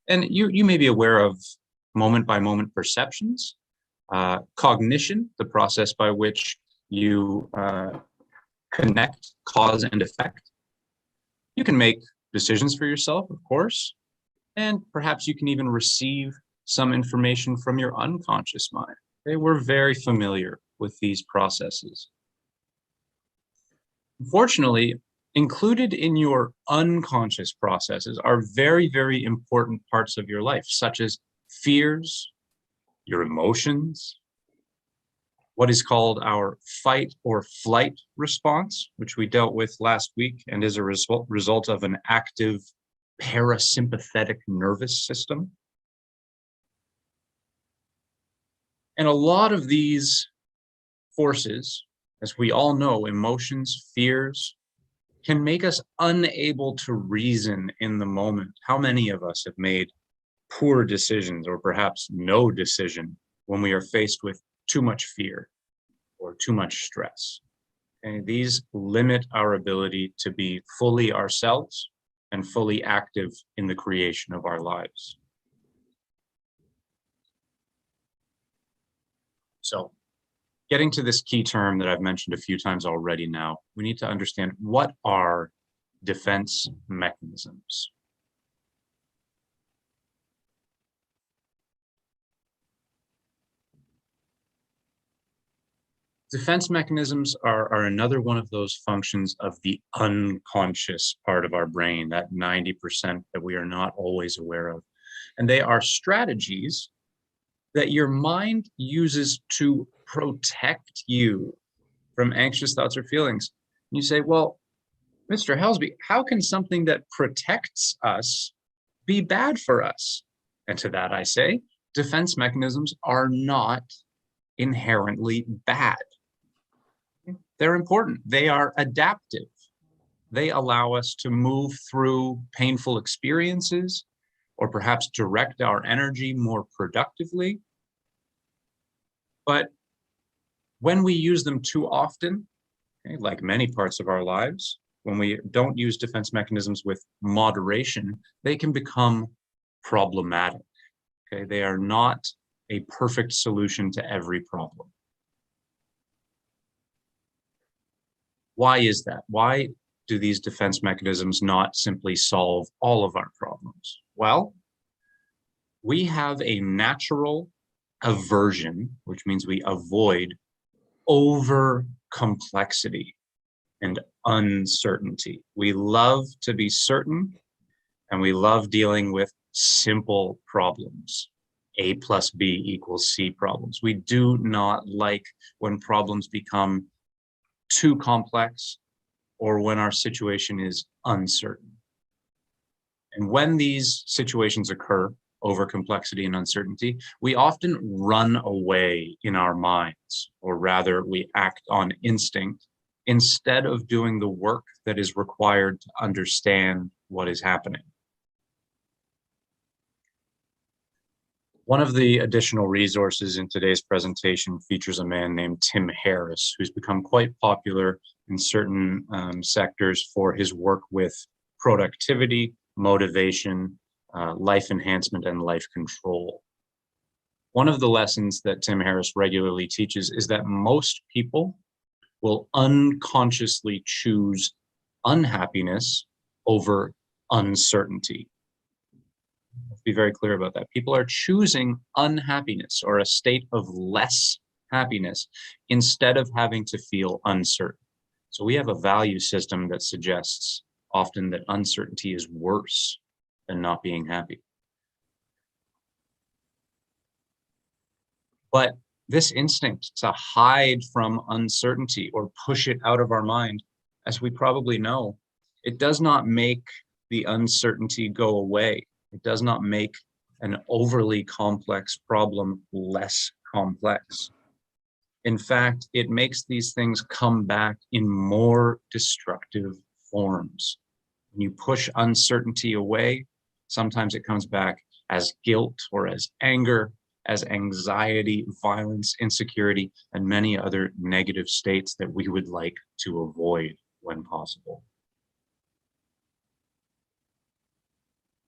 And you may be aware of moment-by-moment perceptions, cognition, the process by which you connect cause and effect. You can make decisions for yourself, of course, and perhaps you can even receive some information from your unconscious mind. Okay? We're very familiar with these processes. Unfortunately, included in your unconscious processes are very, very important parts of your life, such as fears, your emotions, what is called our fight or flight response, which we dealt with last week and is a result of an active parasympathetic nervous system. And a lot of these forces, as we all know, emotions, fears, can make us unable to reason in the moment. How many of us have made poor decisions or perhaps no decision when we are faced with too much fear or too much stress? Okay, these limit our ability to be fully ourselves and fully active in the creation of our lives. So, getting to this key term that I've mentioned a few times already now, we need to understand what are defense mechanisms. Defense mechanisms are another one of those functions of the unconscious part of our brain, that 90% that we are not always aware of. And they are strategies that your mind uses to protect you from anxious thoughts or feelings. You say, well, Mr. Helsby, how can something that protects us be bad for us? And to that I say, defense mechanisms are not inherently bad. They're important. They are adaptive. They allow us to move through painful experiences or perhaps direct our energy more productively. But when we use them too often, okay, like many parts of our lives, when we don't use defense mechanisms with moderation, they can become problematic. Okay, they are not a perfect solution to every problem. Why is that? Why do these defense mechanisms not simply solve all of our problems? Well, we have a natural aversion, which means we avoid over complexity and uncertainty. We love to be certain, and we love dealing with simple problems. A plus B equals C problems. We do not like when problems become too complex or when our situation is uncertain. And when these situations occur, over complexity and uncertainty, we often run away in our minds, or rather we act on instinct instead of doing the work that is required to understand what is happening. One of the additional resources in today's presentation features a man named Tim Harris, who's become quite popular in certain sectors for his work with productivity, motivation, life enhancement, and life control. One of the lessons that Tim Harris regularly teaches is that most people will unconsciously choose unhappiness over uncertainty. Let's be very clear about that. People are choosing unhappiness or a state of less happiness instead of having to feel uncertain. So we have a value system that suggests often that uncertainty is worse than not being happy. But this instinct to hide from uncertainty or push it out of our mind, as we probably know, it does not make the uncertainty go away. It does not make an overly complex problem less complex. In fact, it makes these things come back in more destructive forms. When you push uncertainty away, sometimes it comes back as guilt or as anger, as anxiety, violence, insecurity, and many other negative states that we would like to avoid when possible.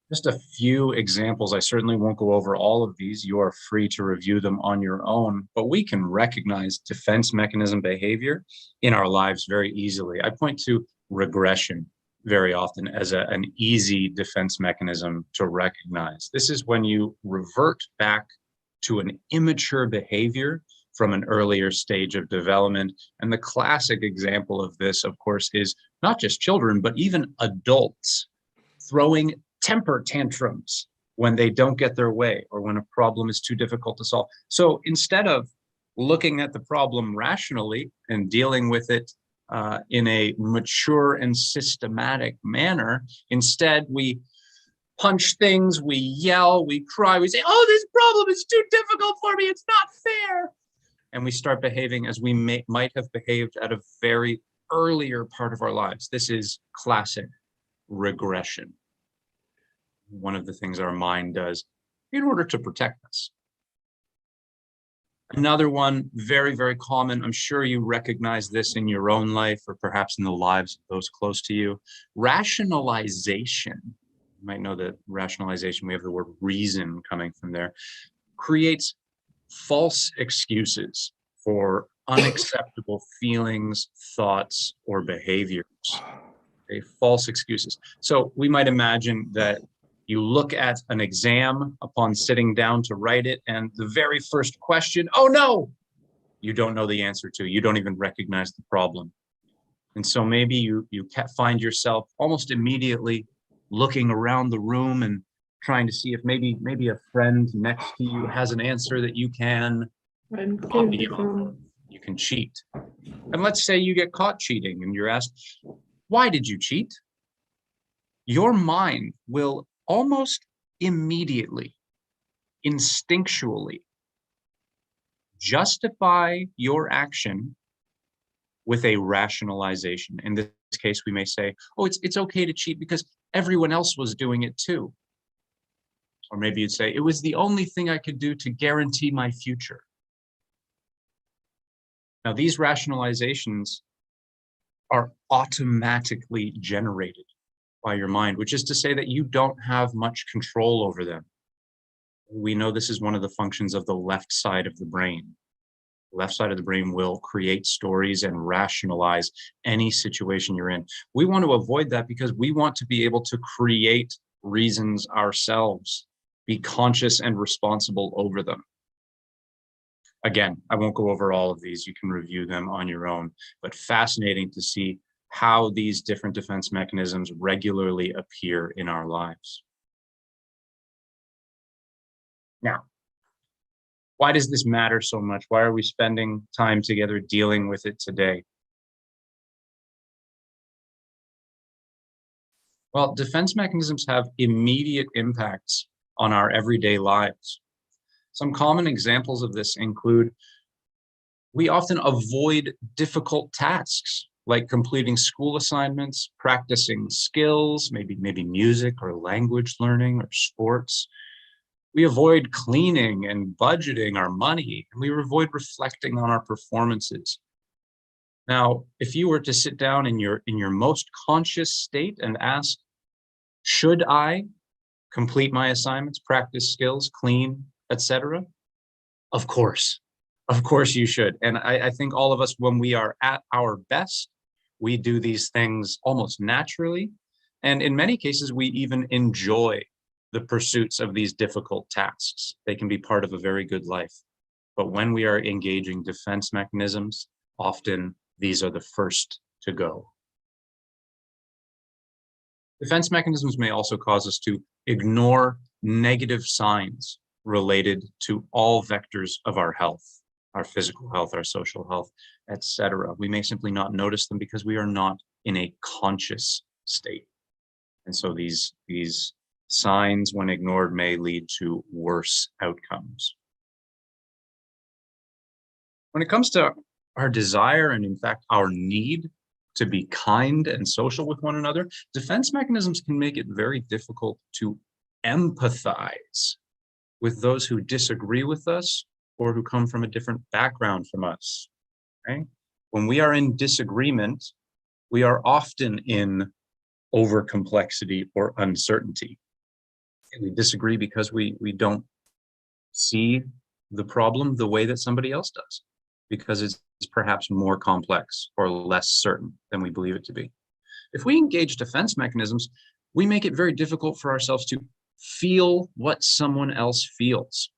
Just a few examples. I certainly won't go over all of these. You are free to review them on your own, but we can recognize defense mechanism behavior in our lives very easily. I point to regression very often as an easy defense mechanism to recognize. This is when you revert back to an immature behavior from an earlier stage of development. And the classic example of this, of course, is not just children, but even adults throwing temper tantrums when they don't get their way or when a problem is too difficult to solve. So instead of looking at the problem rationally and dealing with it in a mature and systematic manner, instead we punch things, we yell, we cry, we say, oh, this problem is too difficult for me, it's not fair. And we start behaving as we might have behaved at a very earlier part of our lives. This is classic regression. One of the things our mind does in order to protect us. Another one, very, very common, I'm sure you recognize this in your own life or perhaps in the lives of those close to you, rationalization. You might know that rationalization, we have the word reason coming from there, creates false excuses for unacceptable feelings, thoughts, or behaviors. Okay, false excuses. So we might imagine that you look at an exam upon sitting down to write it, and the very first question, oh no, you don't know the answer to, you don't even recognize the problem. And so maybe you find yourself almost immediately looking around the room and trying to see if maybe a friend next to you has an answer that you can copy on. You can cheat. And let's say you get caught cheating and you're asked, why did you cheat? Your mind will almost immediately, instinctually justify your action with a rationalization. In this case, we may say, oh, it's okay to cheat because everyone else was doing it too. Or maybe you'd say, it was the only thing I could do to guarantee my future. Now, these rationalizations are automatically generated by your mind, which is to say that you don't have much control over them. We know this is one of the functions of the left side of the brain. The left side of the brain will create stories and rationalize any situation you're in. We want to avoid that because we want to be able to create reasons ourselves, be conscious and responsible over them. Again, I won't go over all of these. You can review them on your own, but fascinating to see how these different defense mechanisms regularly appear in our lives. Now, why does this matter so much? Why are we spending time together dealing with it today? Well, defense mechanisms have immediate impacts on our everyday lives. Some common examples of this include we often avoid difficult tasks like completing school assignments, practicing skills, maybe music or language learning or sports. We avoid cleaning and budgeting our money, and we avoid reflecting on our performances. Now, if you were to sit down in your most conscious state and ask, should I complete my assignments, practice skills, clean, etc.? Of course you should. And I think all of us, when we are at our best, we do these things almost naturally. And in many cases, we even enjoy the pursuits of these difficult tasks. They can be part of a very good life. But when we are engaging defense mechanisms, often these are the first to go. Defense mechanisms may also cause us to ignore negative signs related to all vectors of our health, our physical health, our social health, etc. We may simply not notice them because we are not in a conscious state. And so these signs, when ignored, may lead to worse outcomes. When it comes to our desire and, in fact, our need to be kind and social with one another, defense mechanisms can make it very difficult to empathize with those who disagree with us or who come from a different background from us. Okay? When we are in disagreement, we are often in over complexity or uncertainty. We disagree because we don't see the problem the way that somebody else does, because it's perhaps more complex or less certain than we believe it to be. If we engage defense mechanisms, we make it very difficult for ourselves to feel what someone else feels,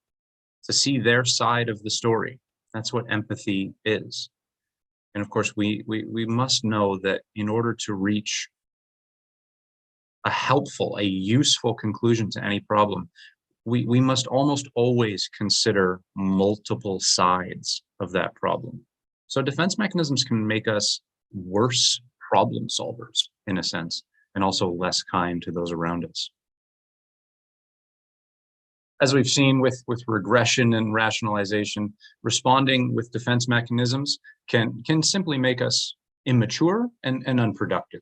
to see their side of the story. That's what empathy is. And of course, we must know that in order to reach a helpful, a useful conclusion to any problem, we must almost always consider multiple sides of that problem. So defense mechanisms can make us worse problem solvers, in a sense, and also less kind to those around us. As we've seen with regression and rationalization, responding with defense mechanisms can simply make us immature and unproductive.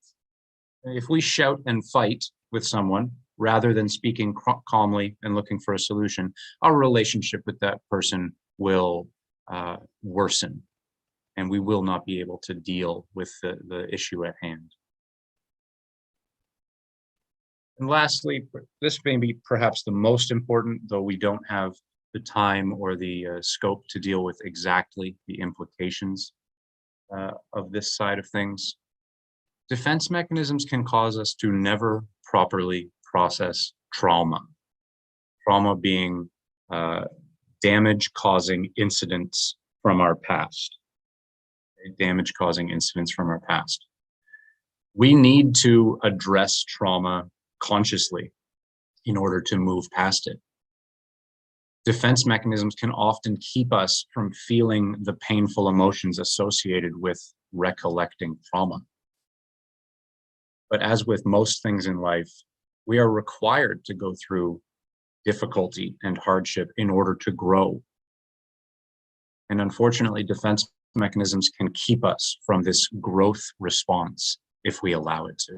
If we shout and fight with someone rather than speaking calmly and looking for a solution, our relationship with that person will worsen, and we will not be able to deal with the issue at hand. And lastly, this may be perhaps the most important, though we don't have the time or the scope to deal with exactly the implications of this side of things. Defense mechanisms can cause us to never properly process trauma. Trauma being damage-causing incidents from our past. Damage-causing incidents from our past. We need to address trauma consciously in order to move past it. Defense mechanisms can often keep us from feeling the painful emotions associated with recollecting trauma. But as with most things in life, we are required to go through difficulty and hardship in order to grow. And unfortunately, defense mechanisms can keep us from this growth response if we allow it to.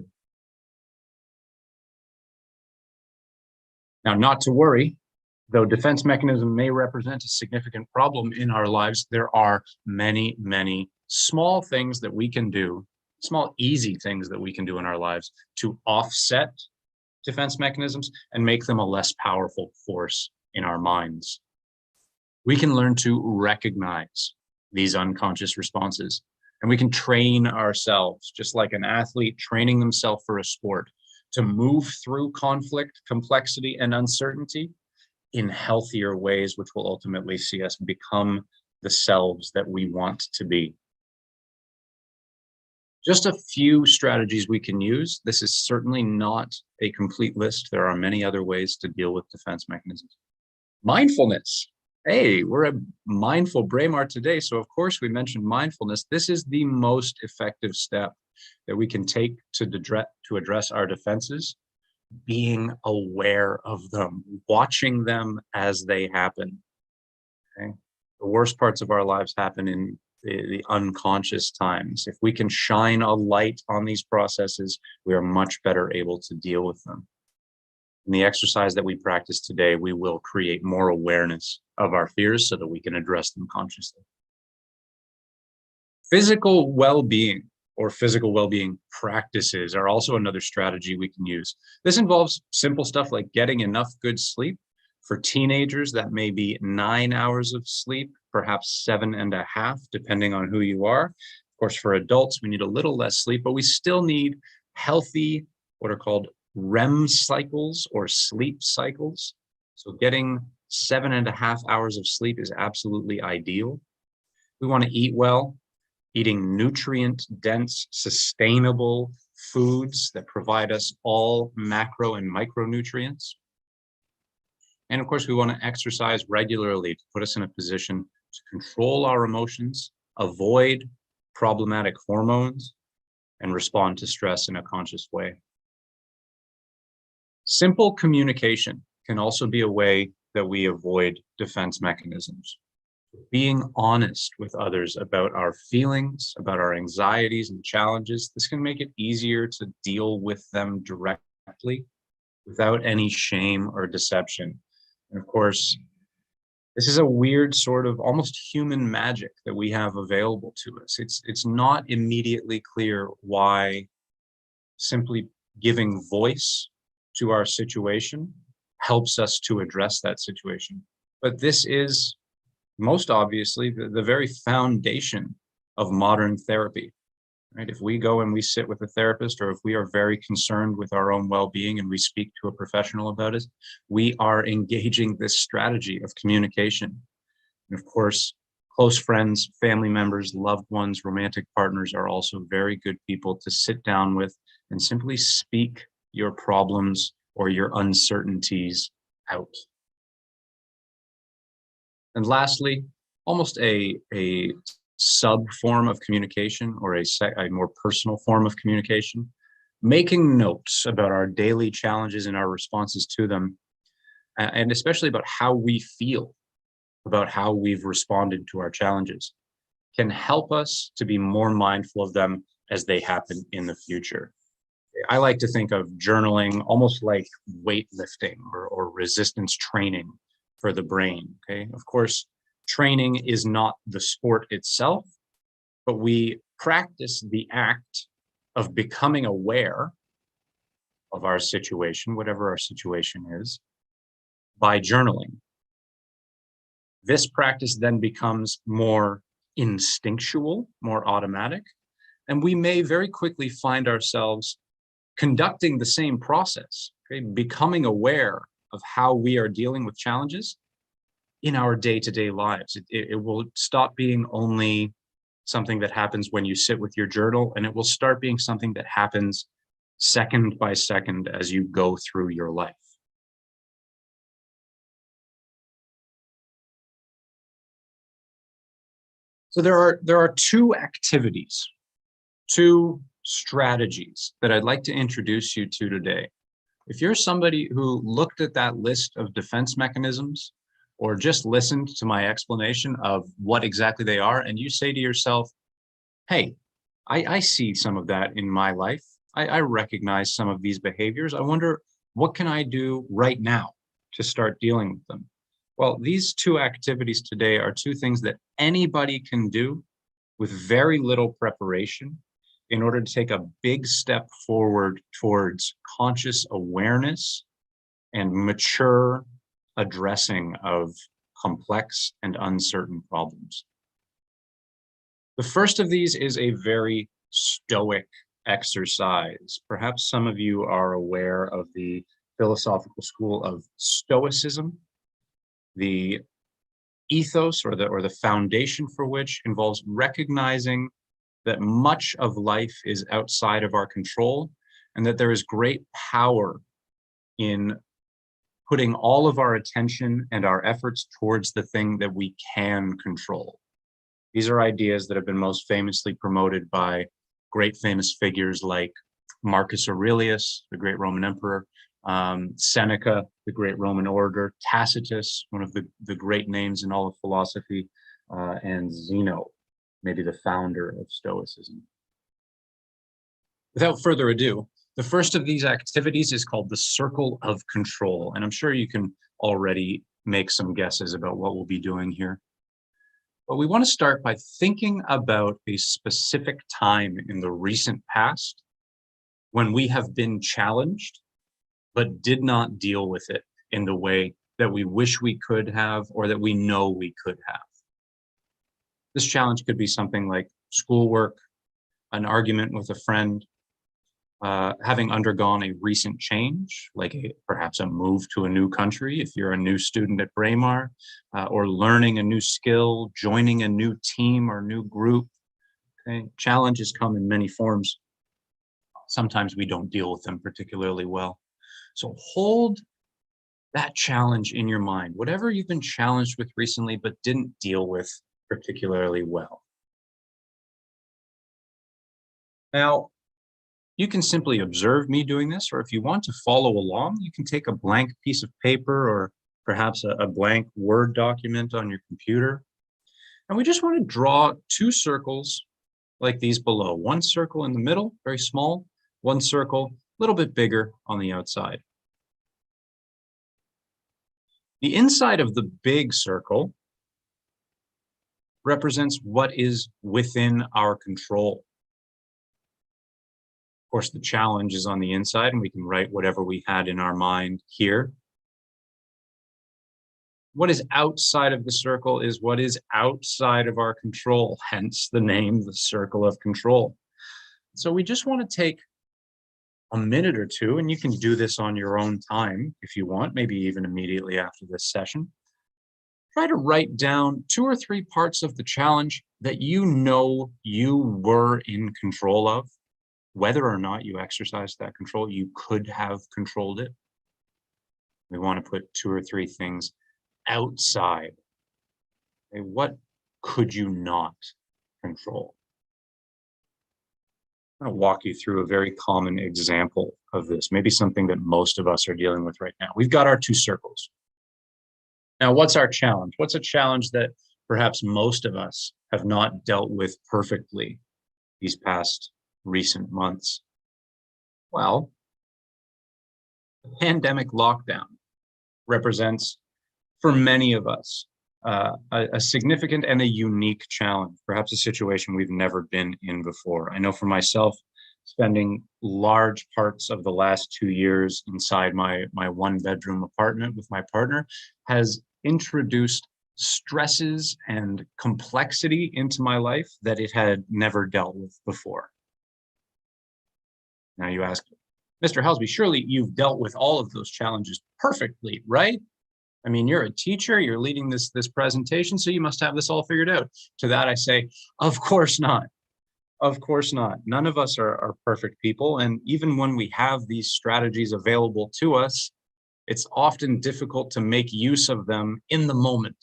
Now, not to worry, though defense mechanism may represent a significant problem in our lives, there are many, many small things that we can do, small, easy things that we can do in our lives to offset defense mechanisms and make them a less powerful force in our minds. We can learn to recognize these unconscious responses, and we can train ourselves, just like an athlete training themselves for a sport, to move through conflict, complexity, and uncertainty in healthier ways, which will ultimately see us become the selves that we want to be. Just a few strategies we can use. This is certainly not a complete list. There are many other ways to deal with defense mechanisms. Mindfulness. Hey, we're a mindful Braemar today, so of course we mentioned mindfulness. This is the most effective step that we can take to address our defenses, being aware of them, watching them as they happen. Okay? The worst parts of our lives happen in the unconscious times. If we can shine a light on these processes, we are much better able to deal with them. In the exercise that we practice today, we will create more awareness of our fears so that we can address them consciously. Physical well-being or physical well-being practices are also another strategy we can use. This involves simple stuff like getting enough good sleep. For teenagers, that may be 9 hours of sleep, perhaps 7.5, depending on who you are. Of course, for adults, we need a little less sleep, but we still need healthy, what are called REM cycles or sleep cycles. So getting 7.5 hours of sleep is absolutely ideal. We want to eat well, eating nutrient-dense, sustainable foods that provide us all macro and micronutrients. And of course, we want to exercise regularly to put us in a position to control our emotions, avoid problematic hormones, and respond to stress in a conscious way. Simple communication can also be a way that we avoid defense mechanisms. Being honest with others about our feelings, about our anxieties and challenges, this can make it easier to deal with them directly without any shame or deception. And of course, this is a weird sort of almost human magic that we have available to us. It's not immediately clear why simply giving voice to our situation helps us to address that situation. But this is most obviously the very foundation of modern therapy, right? If we go and we sit with a therapist, or if we are very concerned with our own well-being and we speak to a professional about it, we are engaging this strategy of communication. And of course, close friends, family members, loved ones, romantic partners are also very good people to sit down with and simply speak your problems or your uncertainties out. And lastly, almost a sub form of communication, or a more personal form of communication, making notes about our daily challenges and our responses to them, and especially about how we feel about how we've responded to our challenges, can help us to be more mindful of them as they happen in the future. I like to think of journaling almost like weightlifting or resistance training for the brain. Okay. Of course, training is not the sport itself, but we practice the act of becoming aware of our situation, whatever our situation is, by journaling. This practice then becomes more instinctual, more automatic, and we may very quickly find ourselves conducting the same process, okay? Becoming aware of how we are dealing with challenges in our day-to-day lives. It will stop being only something that happens when you sit with your journal, and it will start being something that happens second by second as you go through your life. So there are two activities, two strategies that I'd like to introduce you to today. If you're somebody who looked at that list of defense mechanisms or just listened to my explanation of what exactly they are, and you say to yourself, hey, I see some of that in my life. I recognize some of these behaviors. I wonder, what can I do right now to start dealing with them? Well, these two activities today are two things that anybody can do with very little preparation in order to take a big step forward towards conscious awareness and mature addressing of complex and uncertain problems. The first of these is a very Stoic exercise. Perhaps some of you are aware of the philosophical school of Stoicism, the ethos or the foundation for which involves recognizing that much of life is outside of our control, and that there is great power in putting all of our attention and our efforts towards the thing that we can control. These are ideas that have been most famously promoted by great famous figures like Marcus Aurelius, the great Roman emperor, Seneca, the great Roman orator, Tacitus, one of the great names in all of philosophy, and Zeno, maybe the founder of Stoicism. Without further ado, the first of these activities is called the circle of control, and I'm sure you can already make some guesses about what we'll be doing here. But we want to start by thinking about a specific time in the recent past when we have been challenged, but did not deal with it in the way that we wish we could have or that we know we could have. This challenge could be something like schoolwork, an argument with a friend, having undergone a recent change, like perhaps a move to a new country if you're a new student at Braemar, or learning a new skill, joining a new team or new group. Okay? Challenges come in many forms. Sometimes we don't deal with them particularly well. So hold that challenge in your mind, whatever you've been challenged with recently but didn't deal with particularly well. Now, you can simply observe me doing this, or if you want to follow along, you can take a blank piece of paper or perhaps a blank Word document on your computer. And we just want to draw two circles like these below. One circle in the middle, very small, one circle a little bit bigger on the outside. The inside of the big circle represents what is within our control. Of course, the challenge is on the inside, and we can write whatever we had in our mind here. What is outside of the circle is what is outside of our control, hence the name, the circle of control. So we just want to take a minute or two, and you can do this on your own time if you want, maybe even immediately after this session. Try to write down 2 or 3 parts of the challenge that you know you were in control of. Whether or not you exercised that control, you could have controlled it. We want to put 2 or 3 things outside. Okay, what could you not control? I'm going to walk you through a very common example of this, maybe something that most of us are dealing with right now. We've got our 2 circles. Now, what's our challenge? What's a challenge that perhaps most of us have not dealt with perfectly these past recent months? Well, the pandemic lockdown represents, for many of us, a significant and a unique challenge, perhaps a situation we've never been in before. I know for myself, spending large parts of the last 2 years inside my 1-bedroom apartment with my partner has introduced stresses and complexity into my life that it had never dealt with before. Now you ask, Mr. Helsby, surely you've dealt with all of those challenges perfectly, right? I mean, you're a teacher, you're leading this presentation, so you must have this all figured out. To that I say, of course not. Of course not. None of us are perfect people. And even when we have these strategies available to us, it's often difficult to make use of them in the moment.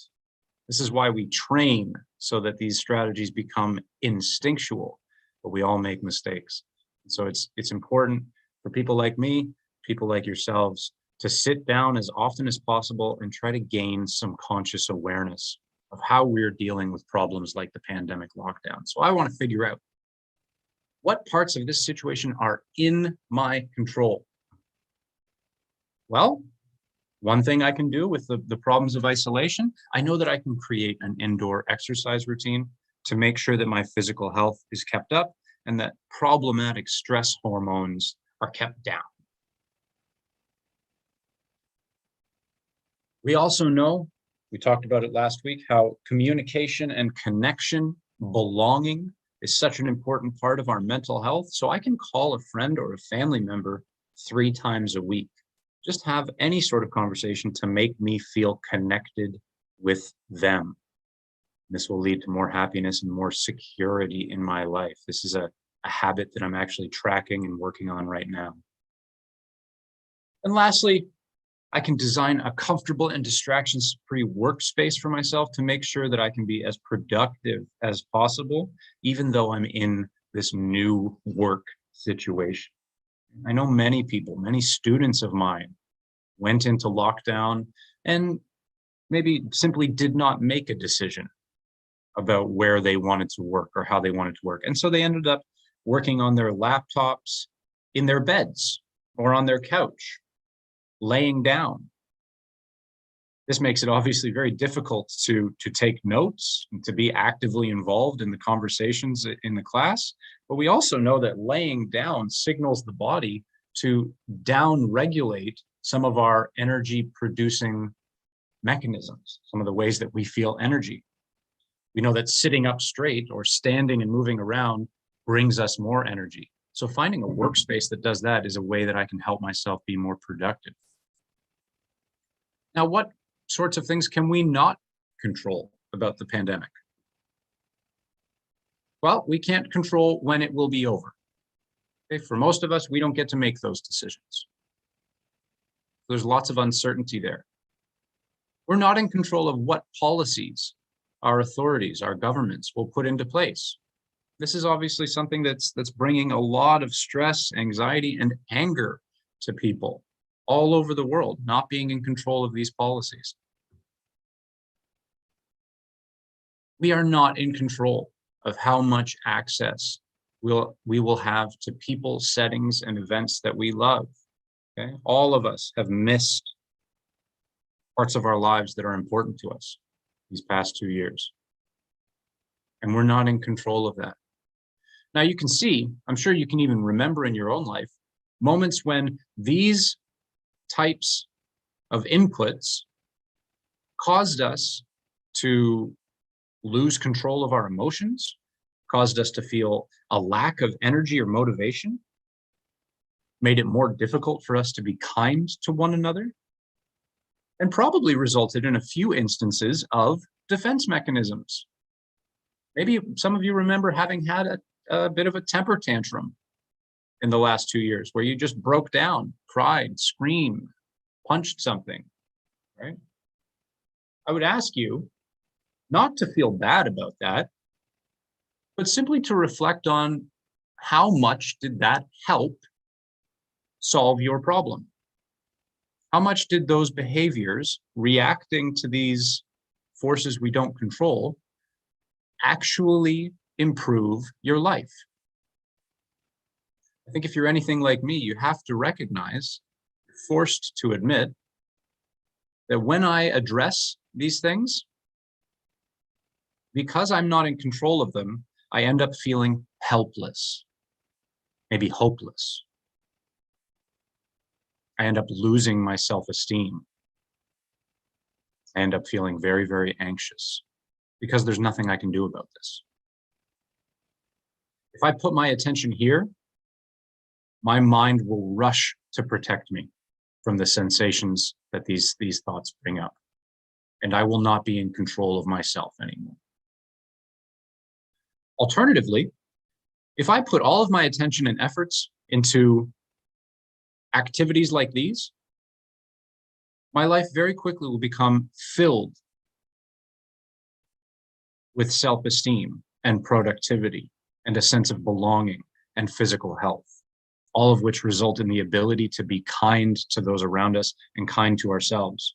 This is why we train, so that these strategies become instinctual, but we all make mistakes. And so it's important for people like me, people like yourselves, to sit down as often as possible and try to gain some conscious awareness of how we're dealing with problems like the pandemic lockdown. So I want to figure out what parts of this situation are in my control. Well, one thing I can do with the problems of isolation, I know that I can create an indoor exercise routine to make sure that my physical health is kept up and that problematic stress hormones are kept down. We also know, we talked about it last week, how communication and connection, belonging is such an important part of our mental health. So I can call a friend or a family member 3 times a week. Just have any sort of conversation to make me feel connected with them. This will lead to more happiness and more security in my life. This is a habit that I'm actually tracking and working on right now. And lastly, I can design a comfortable and distractions-free workspace for myself to make sure that I can be as productive as possible, even though I'm in this new work situation. I know many people, many students of mine went into lockdown and maybe simply did not make a decision about where they wanted to work or how they wanted to work. And so they ended up working on their laptops in their beds or on their couch, laying down. This makes it obviously very difficult to take notes and to be actively involved in the conversations in the class. But we also know that laying down signals the body to down-regulate some of our energy-producing mechanisms, some of the ways that we feel energy. We know that sitting up straight or standing and moving around brings us more energy. So finding a workspace that does that is a way that I can help myself be more productive. Now, what sorts of things can we not control about the pandemic? Well, we can't control when it will be over. Okay, for most of us, we don't get to make those decisions. There's lots of uncertainty there. We're not in control of what policies our authorities, our governments will put into place. This is obviously something that's bringing a lot of stress, anxiety, and anger to people all over the world, not being in control of these policies. We are not in control of how much access we will have to people, settings, and events that we love. Okay? All of us have missed parts of our lives that are important to us these past 2 years. And we're not in control of that. Now you can see, I'm sure you can even remember in your own life, moments when these types of inputs caused us to lose control of our emotions, caused us to feel a lack of energy or motivation, made it more difficult for us to be kind to one another, and probably resulted in a few instances of defense mechanisms. Maybe some of you remember having had a bit of a temper tantrum in the last 2 years where you just broke down, cried, screamed, punched something, right? I would ask you not to feel bad about that, but simply to reflect on how much did that help solve your problem? How much did those behaviors reacting to these forces we don't control actually improve your life? I think if you're anything like me, you have to recognize, you're forced to admit, that when I address these things, because I'm not in control of them, I end up feeling helpless, maybe hopeless. I end up losing my self-esteem. I end up feeling very, very anxious because there's nothing I can do about this. If I put my attention here, my mind will rush to protect me from the sensations that these thoughts bring up, and I will not be in control of myself anymore. Alternatively, if I put all of my attention and efforts into activities like these, my life very quickly will become filled with self-esteem and productivity and a sense of belonging and physical health, all of which result in the ability to be kind to those around us and kind to ourselves.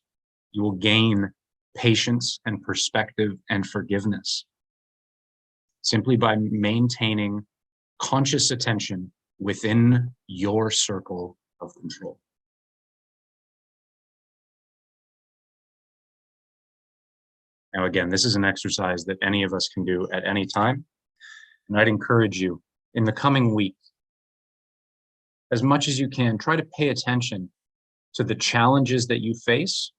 You will gain patience and perspective and forgiveness simply by maintaining conscious attention within your circle of control. Now, again, this is an exercise that any of us can do at any time. And I'd encourage you in the coming week, as much as you can, try to pay attention to the challenges that you face,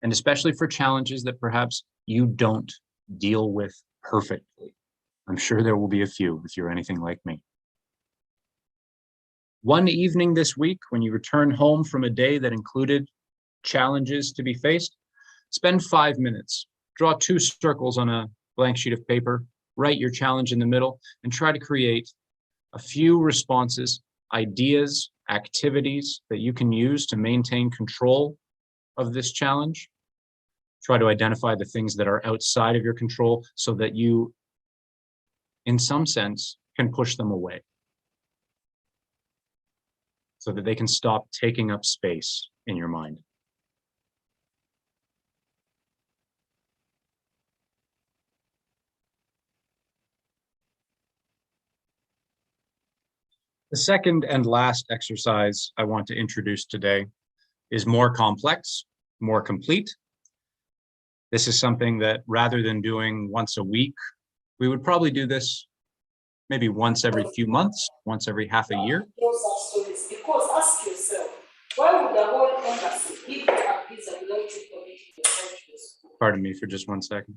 and especially for challenges that perhaps you don't deal with perfectly. I'm sure there will be a few if you're anything like me. One evening this week, when you return home from a day that included challenges to be faced, spend 5 minutes, draw 2 circles on a blank sheet of paper, write your challenge in the middle, and try to create a few responses, ideas, activities that you can use to maintain control of this challenge. Try to identify the things that are outside of your control so that you, in some sense, can push them away, so that they can stop taking up space in your mind. The second and last exercise I want to introduce today is more complex, more complete. This is something that rather than doing once a week, we would probably do this maybe once every few months, once every half a year. Because ask yourself, why would the whole embassy give a visa without you permitting yourself to the school? Pardon me for just 1 second.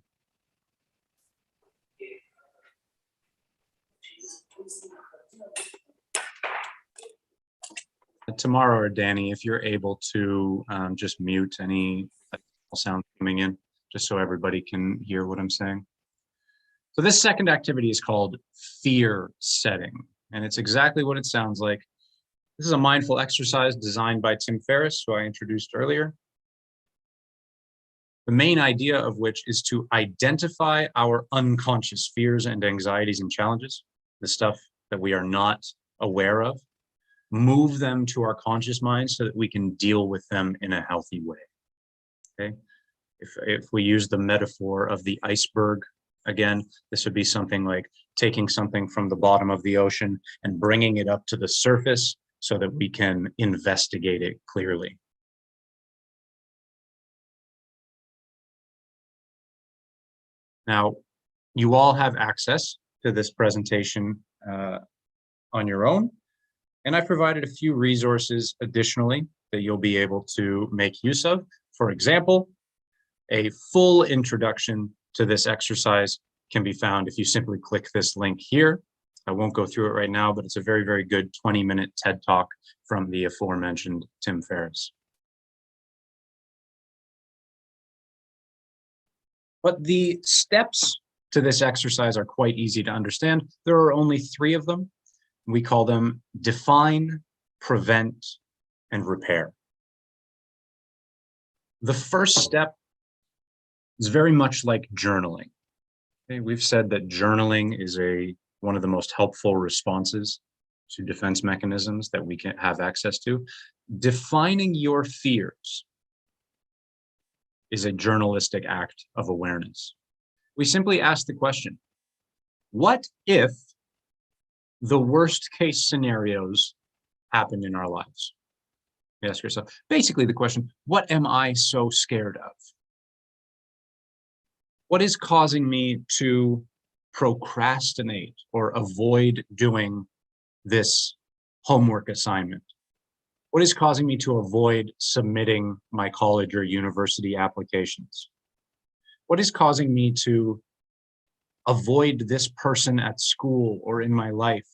Tomorrow, or Danny, if you're able to just mute any sound coming in, just so everybody can hear what I'm saying. So this second activity is called fear setting, and it's exactly what it sounds like. This is a mindful exercise designed by Tim Ferriss, who I introduced earlier. The main idea of which is to identify our unconscious fears and anxieties and challenges, the stuff that we are not aware of, move them to our conscious mind so that we can deal with them in a healthy way. Okay? If we use the metaphor of the iceberg, again, this would be something like taking something from the bottom of the ocean and bringing it up to the surface so that we can investigate it clearly. Now, you all have access to this presentation on your own, and I provided a few resources additionally that you'll be able to make use of For example, a full introduction to this exercise can be found if you simply click this link here. I won't go through it right now, but it's a very, very good 20-minute TED Talk from the aforementioned Tim Ferriss. But the steps to this exercise are quite easy to understand. There are only 3 of them. We call them define, prevent, and repair. The first step is very much like journaling. Okay, we've said that journaling is one of the most helpful responses to defense mechanisms that we can have access to. Defining your fears is a journalistic act of awareness. We simply ask the question, what if the worst case scenarios happen in our lives? You ask yourself, basically the question, what am I so scared of? What is causing me to procrastinate or avoid doing this homework assignment? What is causing me to avoid submitting my college or university applications? What is causing me to avoid this person at school or in my life,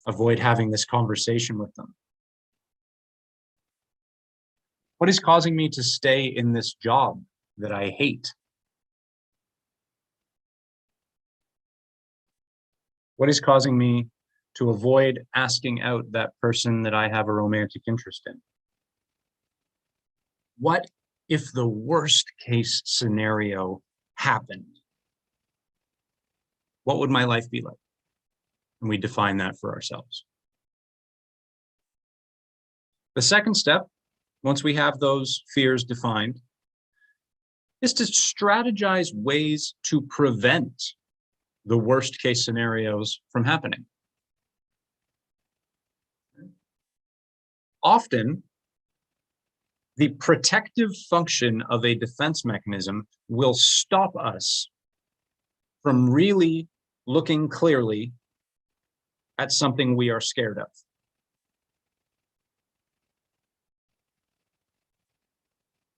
avoid having this conversation with them? What is causing me to stay in this job that I hate? What is causing me to avoid asking out that person that I have a romantic interest in? What if the worst case scenario happened? What would my life be like? And we define that for ourselves. The second step, once we have those fears defined, is to strategize ways to prevent the worst case scenarios from happening. Often, the protective function of a defense mechanism will stop us from really looking clearly at something we are scared of.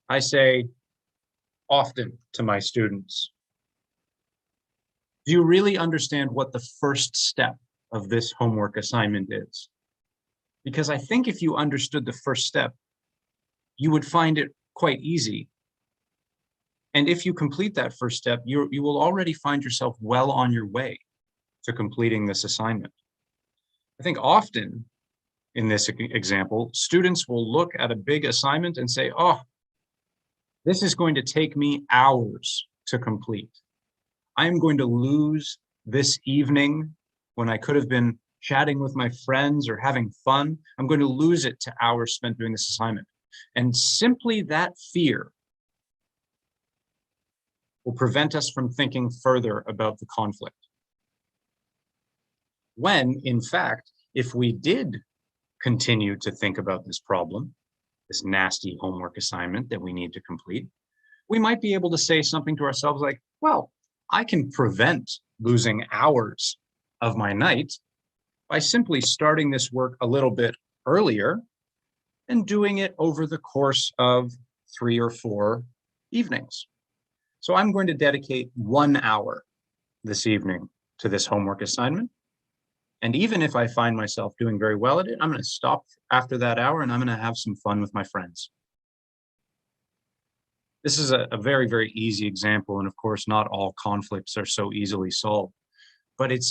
I say often to my students, do you really understand what the first step of this homework assignment is? Because I think if you understood the first step, you would find it quite easy. And if you complete that first step, you will already find yourself well on your way to completing this assignment. I think often in this example, students will look at a big assignment and say, oh, this is going to take me hours to complete. I'm going to lose this evening when I could have been chatting with my friends or having fun. I'm going to lose it to hours spent doing this assignment. And simply that fear will prevent us from thinking further about the conflict. When, in fact, if we did continue to think about this problem, this nasty homework assignment that we need to complete, we might be able to say something to ourselves like, well, I can prevent losing hours of my night by simply starting this work a little bit earlier and doing it over the course of 3 or 4 evenings. So I'm going to dedicate 1 hour this evening to this homework assignment. And even if I find myself doing very well at it, I'm going to stop after that hour and I'm going to have some fun with my friends. This is a very, very easy example. And of course, not all conflicts are so easily solved. But it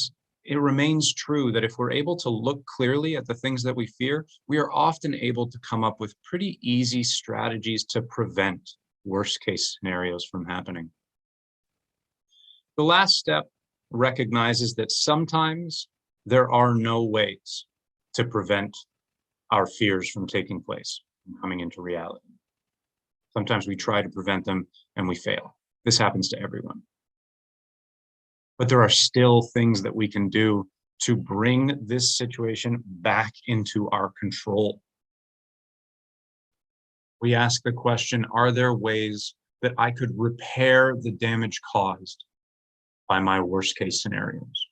remains true that if we're able to look clearly at the things that we fear, we are often able to come up with pretty easy strategies to prevent worst case scenarios from happening. The last step recognizes that sometimes there are no ways to prevent our fears from taking place and coming into reality. Sometimes we try to prevent them and we fail. This happens to everyone. But there are still things that we can do to bring this situation back into our control. We ask the question, are there ways that I could repair the damage caused by my worst case scenarios?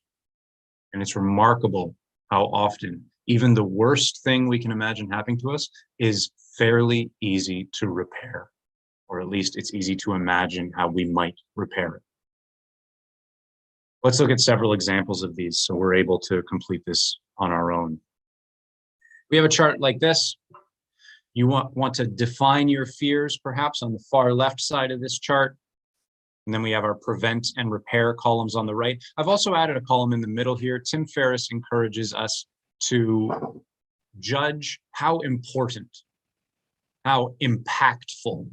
And it's remarkable how often even the worst thing we can imagine happening to us is fairly easy to repair. or at least it's easy to imagine how we might repair it. Let's look at several examples of these so we're able to complete this on our own. We have a chart like this. You want to define your fears, perhaps on the far left side of this chart. And then we have our prevent and repair columns on the right. I've also added a column in the middle here. Tim Ferriss encourages us to judge how important, how impactful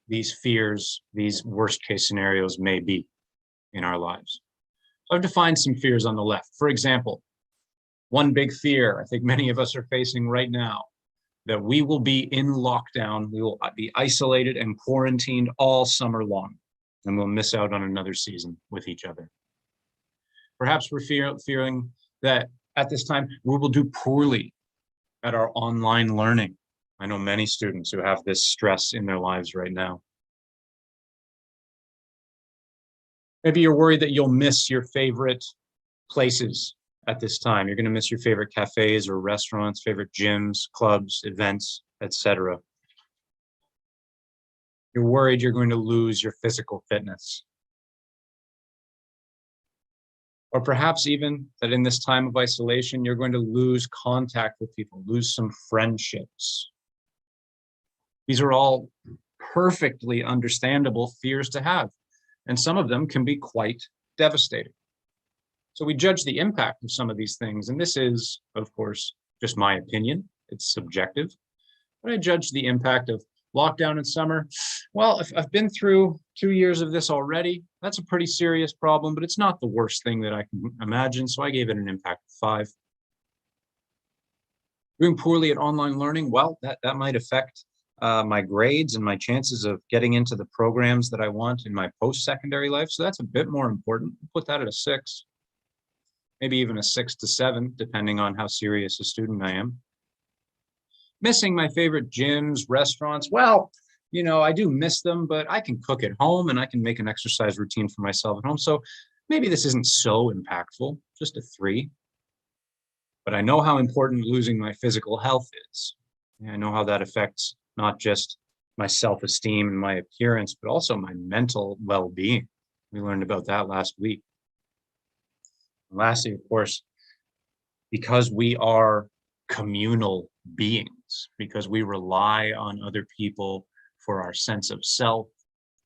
these fears, these worst case scenarios may be in our lives. So I've defined some fears on the left. For example, one big fear I think many of us are facing right now, that we will be in lockdown, we will be isolated and quarantined all summer long, and we'll miss out on another season with each other. Perhaps we're fearing that at this time we will do poorly at our online learning. I know many students who have this stress in their lives right now. Maybe you're worried that you'll miss your favorite places at this time. You're going to miss your favorite cafes or restaurants, favorite gyms, clubs, events, etc. You're worried you're going to lose your physical fitness. Or perhaps even that in this time of isolation, you're going to lose contact with people, lose some friendships. These are all perfectly understandable fears to have, and some of them can be quite devastating. So we judge the impact of some of these things, and this is, of course, just my opinion. It's subjective. But I judge the impact of lockdown in summer. Well, if I've been through 2 years of this already, that's a pretty serious problem, but it's not the worst thing that I can imagine, so I gave it an impact of 5. Doing poorly at online learning, well, that might affect my grades and my chances of getting into the programs that I want in my post-secondary life, so that's a bit more important. Put that at a 6. Maybe even a 6 to 7, depending on how serious a student I am. Missing my favorite gyms, restaurants. Well, you know, I do miss them, but I can cook at home and I can make an exercise routine for myself at home. So maybe this isn't so impactful, just a 3. But I know how important losing my physical health is. I know how that affects not just my self-esteem and my appearance, but also my mental well-being. We learned about that last week. And lastly, of course, because we are communal beings, because we rely on other people for our sense of self,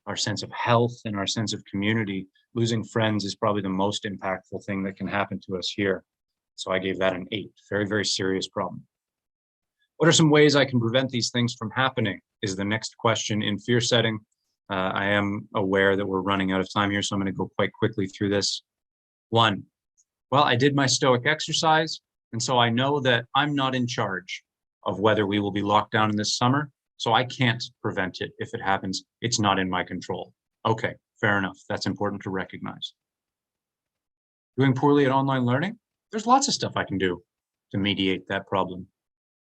our sense of health, and our sense of community, losing friends is probably the most impactful thing that can happen to us here. So I gave that an 8. Very, very serious problem. What are some ways I can prevent these things from happening is the next question in fear setting. I am aware that we're running out of time here, so I'm going to go quite quickly through this. 1, well, I did my Stoic exercise, and so I know that I'm not in charge of whether we will be locked down in this summer, so I can't prevent it if it happens. It's not in my control. Okay, fair enough. That's important to recognize. Doing poorly at online learning? There's lots of stuff I can do to mediate that problem.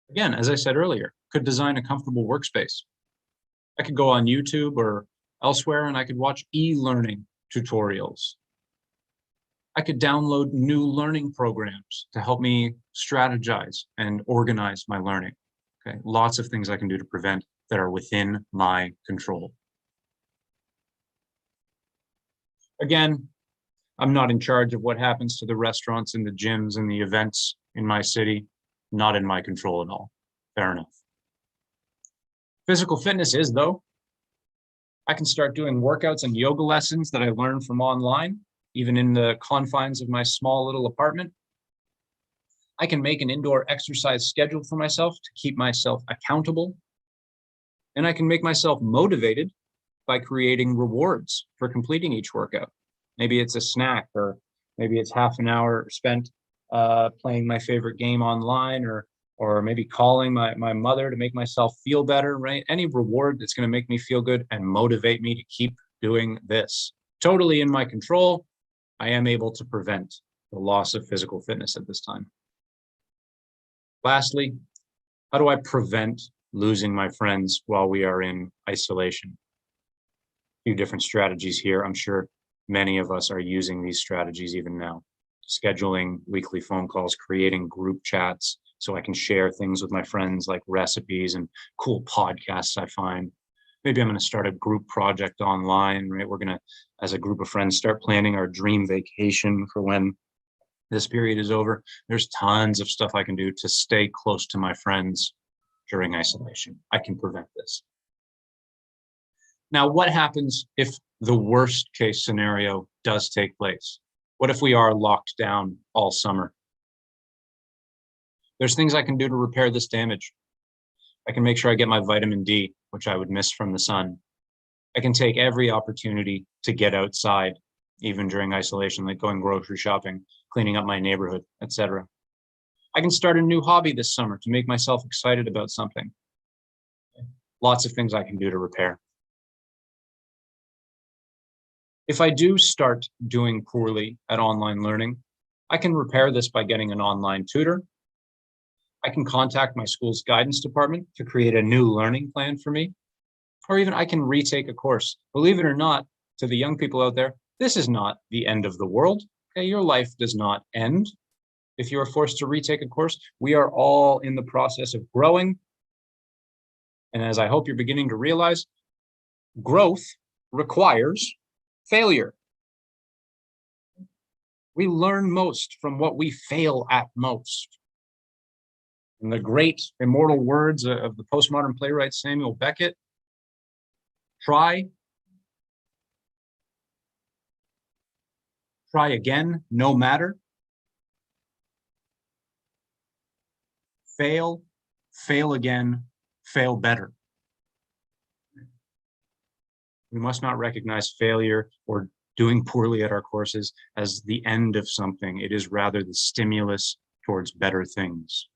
Again, as I said earlier, could design a comfortable workspace. I could go on YouTube or elsewhere and I could watch e-learning tutorials. I could download new learning programs to help me strategize and organize my learning. Okay, lots of things I can do to prevent that are within my control. Again, I'm not in charge of what happens to the restaurants and the gyms and the events in my city. Not in my control at all. Fair enough. Physical fitness is, though. I can start doing workouts and yoga lessons that I learned from online, even in the confines of my small little apartment. I can make an indoor exercise schedule for myself to keep myself accountable. And I can make myself motivated by creating rewards for completing each workout. Maybe it's a snack, or maybe it's half an hour spent playing my favorite game online, or maybe calling my mother to make myself feel better, right? Any reward that's going to make me feel good and motivate me to keep doing this. Totally in my control. I am able to prevent the loss of physical fitness at this time. Lastly, how do I prevent losing my friends while we are in isolation? A few different strategies here. I'm sure many of us are using these strategies even now. Scheduling weekly phone calls, creating group chats, so I can share things with my friends like recipes and cool podcasts I find. Maybe I'm going to start a group project online, right? We're going to, as a group of friends, start planning our dream vacation for when this period is over. There's tons of stuff I can do to stay close to my friends during isolation. I can prevent this. Now, what happens if the worst case scenario does take place? What if we are locked down all summer? There's things I can do to repair this damage. I can make sure I get my vitamin D, which I would miss from the sun. I can take every opportunity to get outside, even during isolation, like going grocery shopping, cleaning up my neighborhood, etc. I can start a new hobby this summer to make myself excited about something. Lots of things I can do to repair. If I do start doing poorly at online learning, I can repair this by getting an online tutor. I can contact my school's guidance department to create a new learning plan for me, or even I can retake a course. Believe it or not, to the young people out there, this is not the end of the world. Okay, your life does not end if you are forced to retake a course. We are all in the process of growing. And as I hope you're beginning to realize, growth requires failure. We learn most from what we fail at most. In the great immortal words of the postmodern playwright Samuel Beckett, try again, no matter. Fail again, fail better. We must not recognize failure or doing poorly at our courses as the end of something. It is rather the stimulus towards better things.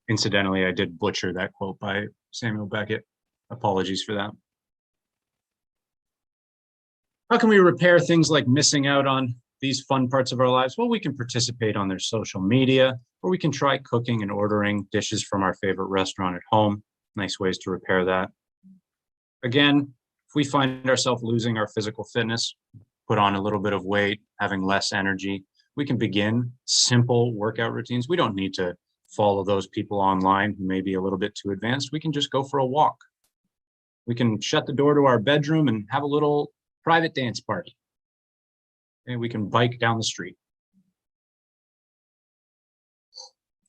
Incidentally, I did butcher that quote by Samuel Beckett. Apologies for that. How can we repair things like missing out on these fun parts of our lives? Well, we can participate on their social media, or we can try cooking and ordering dishes from our favorite restaurant at home. Nice ways to repair that. Again, if we find ourselves losing our physical fitness, put on a little bit of weight, having less energy, we can begin simple workout routines. We don't need to follow those people online who may be a little bit too advanced. We can just go for a walk. We can shut the door to our bedroom and have a little private dance party. And we can bike down the street.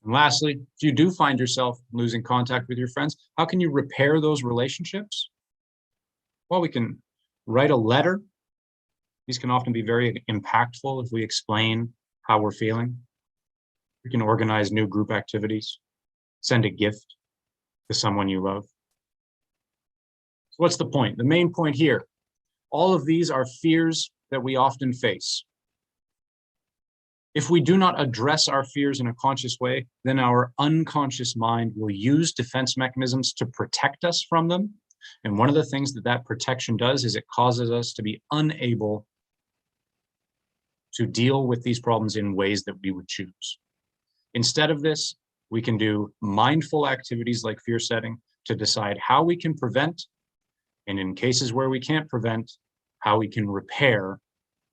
And lastly, if you do find yourself losing contact with your friends, how can you repair those relationships? Well, we can write a letter. These can often be very impactful if we explain how we're feeling. We can organize new group activities, send a gift to someone you love. So what's the point? The main point here, all of these are fears that we often face. If we do not address our fears in a conscious way, then our unconscious mind will use defense mechanisms to protect us from them. And one of the things that protection does is it causes us to be unable to deal with these problems in ways that we would choose. Instead of this, we can do mindful activities like fear setting to decide how we can prevent, and in cases where we can't prevent, how we can repair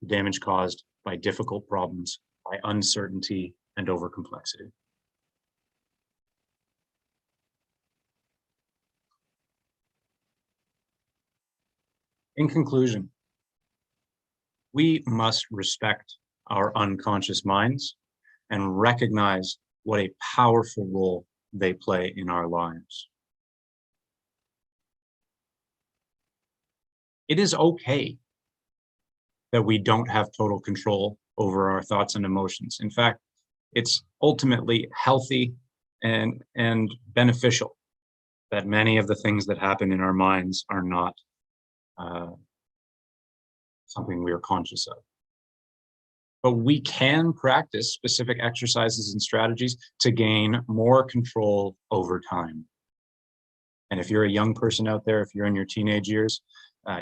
the damage caused by difficult problems, by uncertainty and overcomplexity. In conclusion, we must respect our unconscious minds and recognize what a powerful role they play in our lives. It is okay that we don't have total control over our thoughts and emotions. In fact, it's ultimately healthy and beneficial that many of the things that happen in our minds are not something we are conscious of. But we can practice specific exercises and strategies to gain more control over time. And if you're a young person out there, if you're in your teenage years,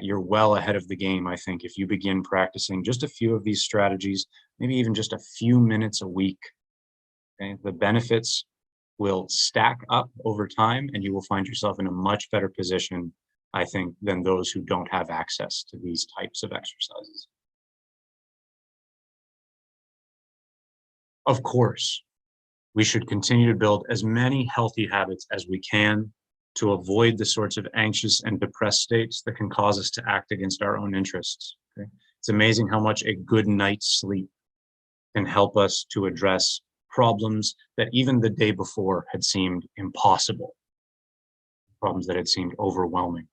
you're well ahead of the game, I think, if you begin practicing just a few of these strategies, maybe even just a few minutes a week. Okay? The benefits will stack up over time, and you will find yourself in a much better position, I think, than those who don't have access to these types of exercises. Of course, we should continue to build as many healthy habits as we can to avoid the sorts of anxious and depressed states that can cause us to act against our own interests. Okay? It's amazing how much a good night's sleep can help us to address problems that even the day before had seemed impossible, problems that had seemed overwhelming.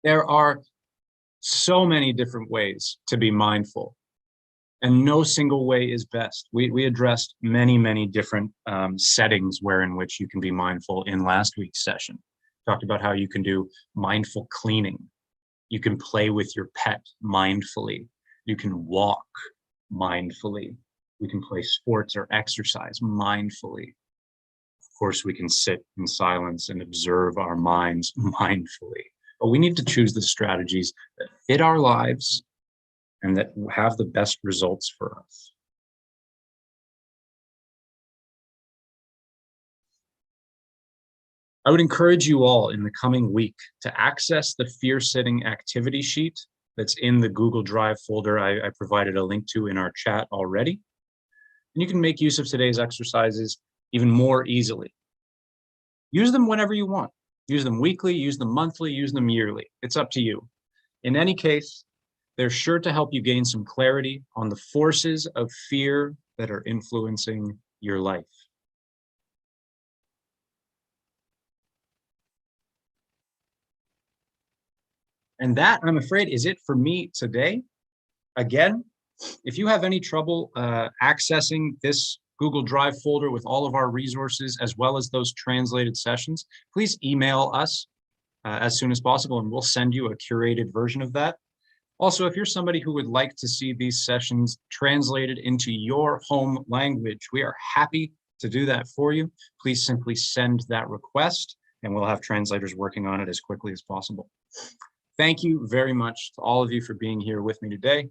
There are so many different ways to be mindful, and no single way is best. We addressed many different settings wherein which you can be mindful in last week's session. Talked about how you can do mindful cleaning. You can play with your pet mindfully. You can walk mindfully. We can play sports or exercise mindfully. Of course, we can sit in silence and observe our minds mindfully. But we need to choose the strategies that fit our lives and that have the best results for us. I would encourage you all in the coming week to access the fear-sitting activity sheet that's in the Google Drive folder I provided a link to in our chat already. And you can make use of today's exercises even more easily. Use them whenever you want. Use them weekly, use them monthly, use them yearly. It's up to you. In any case, they're sure to help you gain some clarity on the forces of fear that are influencing your life. And that, I'm afraid, is it for me today. Again, if you have any trouble accessing this Google Drive folder with all of our resources, as well as those translated sessions, please email us as soon as possible, and we'll send you a curated version of that. Also, if you're somebody who would like to see these sessions translated into your home language, we are happy to do that for you. Please simply send that request, and we'll have translators working on it as quickly as possible. Thank you very much to all of you for being here with me today.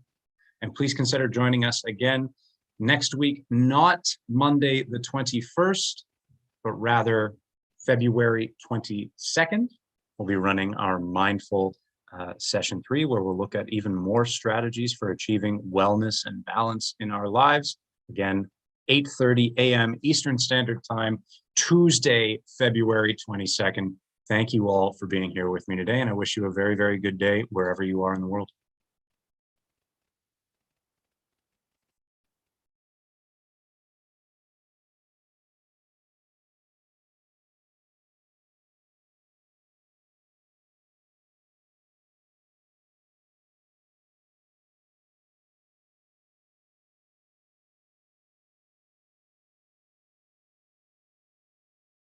And please consider joining us again next week, not Monday the 21st, but rather February 22nd. We'll be running our Mindful Session 3, where we'll look at even more strategies for achieving wellness and balance in our lives. Again, 8:30 a.m. Eastern Standard Time, Tuesday, February 22nd. Thank you all for being here with me today, and I wish you a very good day wherever you are in the world.